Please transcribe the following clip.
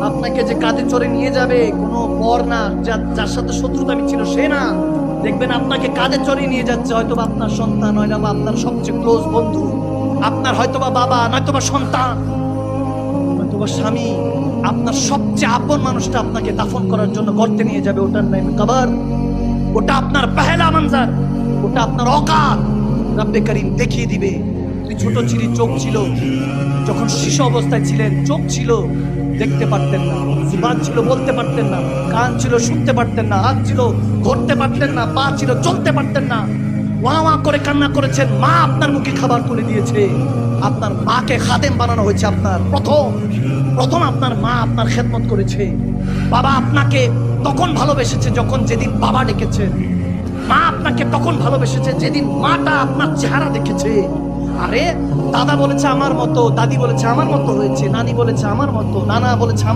আপনাকে যে কাঁধে চড়ে নিয়ে যাবে কোনো পর না, যার সাথে শত্রুতামি ছিল সে না। দেখবেন আপনাকে কাঁধে চড়ে নিয়ে যাচ্ছে হয়তোবা আপনার সন্তান, হয়তোবা আপনার সবচেয়ে ক্লোজ বন্ধু, আপনার হয়তোবা বাবা, নয়তোবা সন্তান, নয়তোবা স্বামী। আপনার সবচেয়ে আপন মানুষটা আপনাকে দাফন করার জন্য গর্তে নিয়ে যাবে। ওটার নাম কবর। ওটা আপনার পহেলা মঞ্জার, ওটা আপনার অকাত। রব্বে করিম দেখিয়ে দিবে। তুই ছোট ছিলি, চোখ ছিল, যখন শিশু অবস্থায় ছিলেন চোখ ছিল, দেখতে পারতেন না, জুবান ছিল, বলতে পারতেন না, কান ছিল, শুনতে পারতেন না, হাত ছিল, ধরতে পারতেন না, পা ছিল, চলতে পারতেন না। ওয়া ওয়া করে কান্না করেছেন, মা আপনার মুখে খাবার তুলে দিয়েছে। আপনার মাকে খাদেম বানানো হয়েছে। আপনার প্রথম আপনার মা আপনার খেদমত করেছে। বাবা আপনাকে তখন ভালোবেসেছে যখন যেদিন বাবা ডেকেছে। মা আপনাকে তখন ভালোবেসেছে যেদিন মাটা আপনার চেহারা দেখেছে। আরে দাদা বলেছে আমার মতো, দাদি বলেছে আমার মতো হয়েছে, নানি বলেছে আমার মতো, নানা বলেছে আমার